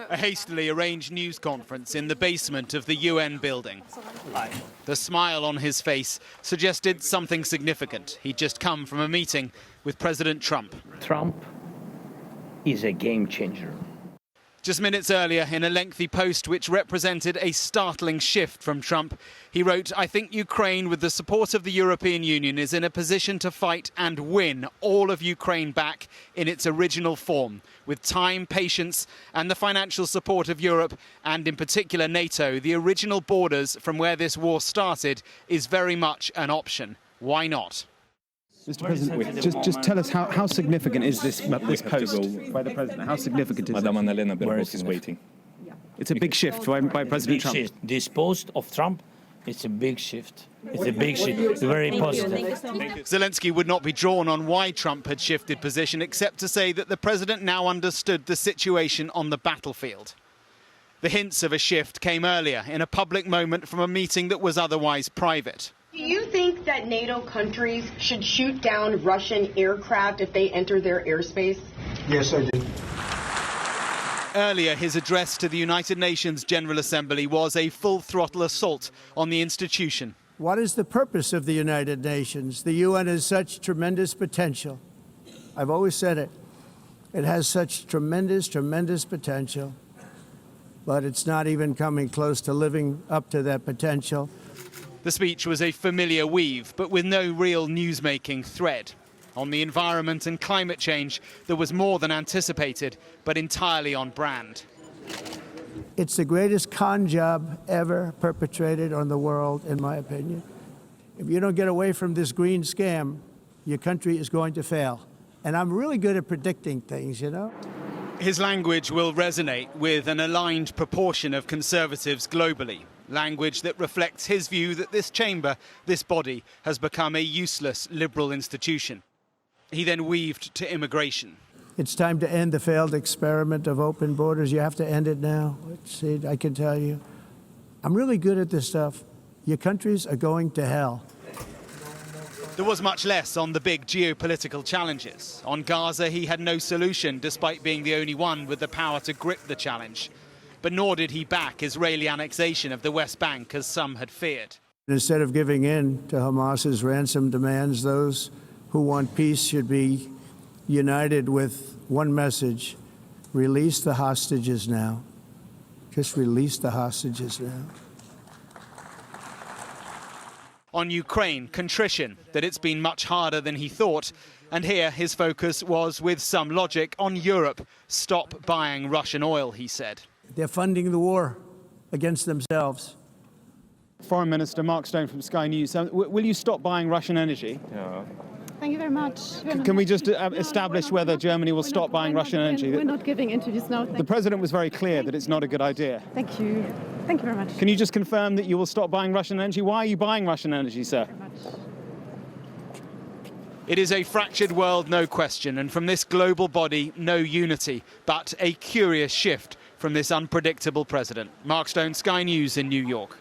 A hastily arranged news conference in the basement of the UN building. The smile on his face suggested something significant. He'd just come from a meeting with President Trump. Trump is a game changer. Just minutes earlier, in a lengthy post which represented a startling shift from Trump, he wrote, "I think Ukraine, with the support of the European Union, is in a position to fight and win all of Ukraine back in its original form. With time, patience and the financial support of Europe, and in particular NATO, the original borders from where this war started is very much an option. Why not?" Mr. President, just tell us how significant is this post by the President? How significant is Madame it? Annalena Baerbock is waiting. It's a big shift by President Trump. This post of Trump, it's a big shift. It's a big shift. It's very positive. Zelenskyy would not be drawn on why Trump had shifted position, except to say that the president now understood the situation on the battlefield. The hints of a shift came earlier in a public moment from a meeting that was otherwise private. Do you think that NATO countries should shoot down Russian aircraft if they enter their airspace? Yes, I do. Earlier, his address to the United Nations General Assembly was a full-throttle assault on the institution. What is the purpose of the United Nations? The UN has such tremendous potential. I've always said it. It has such tremendous, tremendous potential, but it's not even coming close to living up to that potential. The speech was a familiar weave, but with no real newsmaking thread. On the environment and climate change, there was more than anticipated, but entirely on brand. It's the greatest con job ever perpetrated on the world, in my opinion. If you don't get away from this green scam, your country is going to fail. And I'm really good at predicting things, you know? His language will resonate with an aligned proportion of conservatives globally. Language that reflects his view that this chamber, this body, has become a useless liberal institution. He then weaved to immigration. It's time to end the failed experiment of open borders. You have to end it now. See, I can tell you. I'm really good at this stuff. Your countries are going to hell. There was much less on the big geopolitical challenges. On Gaza, he had no solution, despite being the only one with the power to grip the challenge. But nor did he back Israeli annexation of the West Bank, as some had feared. Instead of giving in to Hamas's ransom demands, those who want peace should be united with one message: release the hostages now. Just release the hostages now. On Ukraine, contrition that it's been much harder than he thought. And here his focus was, with some logic, on Europe. Stop buying Russian oil, he said. They're funding the war against themselves. Foreign Minister Mark Stone from Sky News. Will you stop buying Russian energy? Yeah. Thank you very much. Can we just establish whether Germany will stop buying Russian energy? We're not giving into this now. The President was very clear that it's not a good idea. Thank you. Thank you very much. Can you just confirm that you will stop buying Russian energy? Why are you buying Russian energy, sir? Thank you very much. It is a fractured world, no question, and from this global body, no unity, but a curious shift from this unpredictable president. Mark Stone, Sky News in New York.